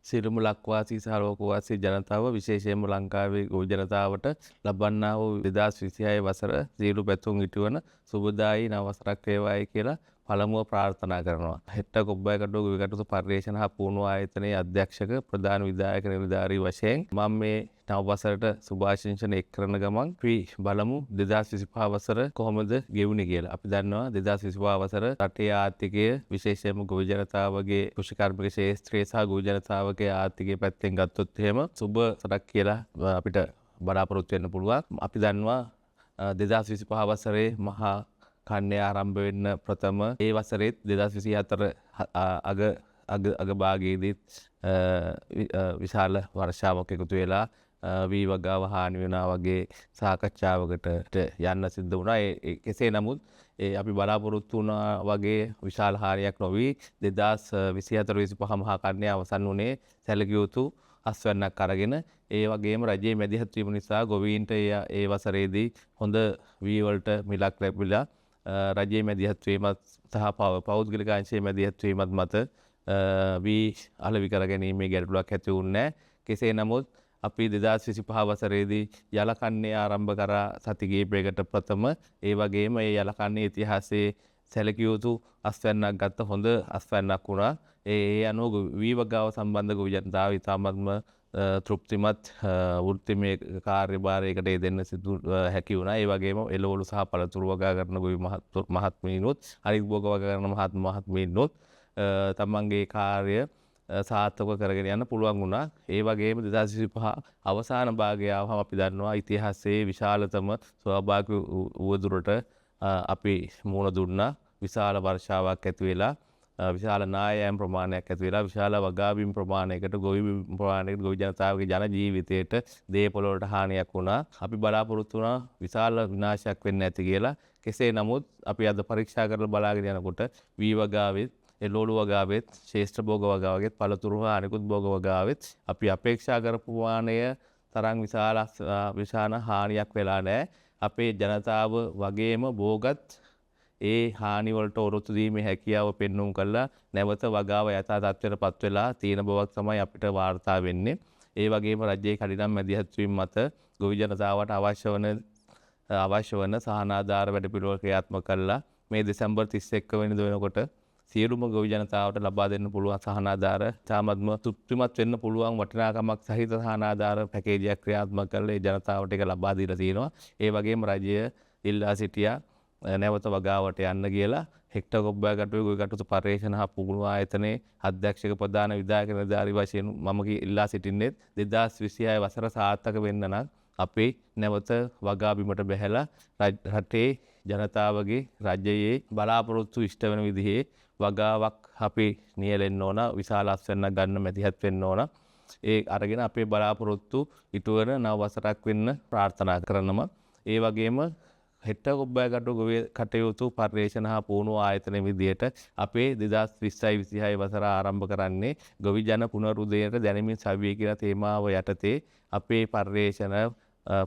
සියලුම ලක්වාසී සහ ලෝකවාසී ජනතාව විශේෂයෙන්ම ලංකාවේ ගොවි ජනතාවට ලබන්නා වූ 2026 වසර සියලු පැතුම් ඉටුවන සුබදායි නව වසරක් වේවායි කියලා පළමුව ප්‍රාර්ථනා කරනවා. හෙට්ට කොබ්බෑකටුව ගොවිකටයුතු පර්යේෂණ හා පුහුණු ආයතනයේ අධ්‍යක්ෂක ප්‍රධාන විධායක නිලධාරී වශයෙන් මම මේ නව වසරට සුභාශිංසන එක් කරන ගමන් අපි බලමු 2025 වසර කොහොමද ගෙවුනේ කියලා. අපි දන්නවා 2025 වසර රටේ ආර්ථිකය විශේෂයෙන්ම ගොවි ජනතාවගේ කෘෂිකාර්මික ක්ෂේත්‍රයේ සහ ගොවි ජනතාවගේ ආර්ථිකය පැත්තෙන් ගත්තොත් එහෙම සුබ සරක් කියලා අපිට බලාපොරොත්තු වෙන්න පුළුවන්. අපි දන්නවා 2025 වසරේ මහා කන්නේ ආරම්භ වෙන්න ප්‍රථම ඒ වසරේත් 2024 අග භාගයේදීත් විශාල වර්ෂාවක් එකතු වෙලා වී වගාව හානි වෙනා වගේ සාකච්ඡාවකට යන්න සිද්ධ වුණා. කෙසේ නමුත් අපි බලාපොරොත්තු වුණා වගේ විශාල හානියක් නොවි 2024-25 මහා කන්නේ අවසන් වුණේ සැලකිය යුතු අස්වැන්නක් අරගෙන. ඒ වගේම රජයේ මැදිහත් වීම නිසා ගොවීන්ට ඒ වසරේදී හොඳ වී වලට මිලක් ලැබිලා රජයේ මැදිහත් වීමත් සහ පෞද්ගලික අංශයේ මැදිහත් වීමත් මත වී අලෙවි කර ගැනීමේ ගැටලුවක් ඇති වුණේ නැහැ. කෙසේ නමුත් අපි 2025 වසරේදී යලකන්නේ ආරම්භ කරා සති කිහිපයකට ප්‍රථම. ඒ වගේම ඒ යලකන්නේ ඉතිහාසයේ සැලකිය යුතු අස්වැන්නක් ගත්ත හොඳ අස්වැන්නක් වුණා. ඒ අනුව වී වගාව සම්බන්ධ ගොවි ජනතාව ඉතාමත්ම තෘප්තිමත් වෘත්තිමය කාර්යභාරයකට යෙදෙන්න සිදු හැකි වුණා. ඒ වගේම එළවලු සහ පළතුරු වගා කරන ගොවි මහත්මීනුත් අනිත් භෝග වගා කරන මහත්මීනුත් තමන්ගේ කාර්ය සාර්ථකව කරගෙන යන්න පුළුවන් වුණා. ඒ වගේම 2025 අවසාන භාගය ආවම අපි දන්නවා ඉතිහාසයේ විශාලතම ස්වාභාවික උවදුරට අපි මුහුණ දුන්නා. විශාල වර්ෂාවක් ඇති වෙලා විශාල නායයන් ප්‍රමාණයක් ඇති වෙලා විශාල වගාවීම් ප්‍රමාණයකට ගොවි ප්‍රමාණයකට ගොවි ජනතාවගේ ජන ජීවිතයට දේපොළ වලට හානියක් වුණා. අපි බලාපොරොත්තු වුණා විශාල විනාශයක් වෙන්නේ නැති කියලා. කෙසේ නමුත් අපි අද පරීක්ෂා කරලා බලාගෙන යනකොට වී වගාවෙත් එළවලු වගාවෙත් ශ්‍රේෂ්ඨ භෝග වගාවෙත් පළතුරු හා අනිකුත් භෝග වගාවෙත් අපි අපේක්ෂා කරපු ප්‍රමාණය තරම් විශාල හානියක් වෙලා නැහැ. අපේ ජනතාව වගේම භෝගත් ඒ හානි වලට ඔරොත්තු දීමේ හැකියාව පෙන්වුම් කළා. නැවත වගාව යථා තත්ත්වයට පත් වෙලා තියෙන බවක් තමයි අපිට වාර්තා වෙන්නේ. ඒ වගේම රජයේ කඩිනම් මැදිහත් වීම මත ගොවි ජනතාවට අවශ්‍ය වන සහනාධාර වැඩපිළිවෙළ ක්‍රියාත්මක කළා. මේ දෙසැම්බර් 31 වෙනිදා වෙනකොට සියලුම ගොවි ජනතාවට ලබා දෙන්න පුළුවන් සහනාධාර තාමත්ම තෘප්තිමත් වෙන්න පුළුවන් වටිනාකමක් සහිත සහනාධාර පැකේජයක් ක්‍රියාත්මක කරලා ඒ ජනතාවට ඒක ලබා දීලා තියෙනවා. ඒ වගේම රජය ඉල්ලා සිටියා නැවත වගාවට යන්න කියලා. හෙක්ටර් කොබ්බෑකටුවේ ගොවිකටයුතු පර්යේෂණ හා පුහුණු ආයතනයේ අධ්‍යක්ෂක ප්‍රධාන විධායක නිලධාරී වශයෙන් මම ඉල්ලා සිටින්නේ 2026 වසර සාර්ථක වෙන්න නම් අපි නැවත වගා බිමට බැහැලා රටේ ජනතාවගේ රජයේ බලාපොරොත්තු ඉෂ්ට වෙන විදිහේ වගාවක් අපි නියැලෙන්න ඕන. විශාල අස්වැන්නක් ගන්න මැදිහත් වෙන්න ඕන. ඒ අරගෙන අපේ බලාපොරොත්තු ඉටුවන නව වසරක් වෙන්න ප්‍රාර්ථනා කරනවා. ඒ වගේම හෙට්ට කොබ්බෑකටුව ගොවි කටයුතු පර්යේෂණ හා පුහුණු ආයතන විදියට අපේ 2026 වසර ආරම්භ කරන්නේ ගොවි ජන පුනරුදයට දැනීමේ සවිය කියන තේමාව යටතේ අපේ පර්යේෂණ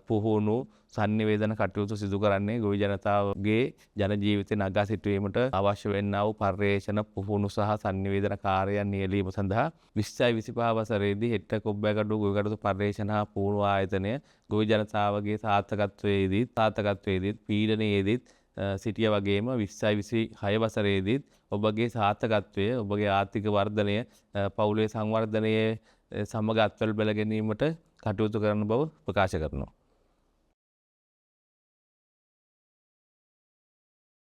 පුහුණු sannivedana කටයුතු සිදු කරන්නේ ගොවි ජනතාවගේ ජන ජීවිතය නගා සිටුවීමට අවශ්‍ය වෙන්නා වූ පර්යේෂණ පුහුණු සහ sannivedana කාර්යයන් නියැලීම සඳහා 2025 වසරේදී හෙට්ට කොබ්බෑකටුව ගොවිකටයුතු පර්යේෂණ හා පුහුණු ආයතනය ගොවි ජනතාවගේ සාර්ථකත්වයේදීත් පීඩනයේදීත් සිටිය වගේම 2026 වසරේදීත් ඔබගේ සාර්ථකත්වය ඔබගේ ආර්ථික වර්ධනය පවුලේ සංවර්ධනයේ සමග අත්වැල් බැල ගැනීමට කටයුතු කරන බව ප්‍රකාශ කරනවා.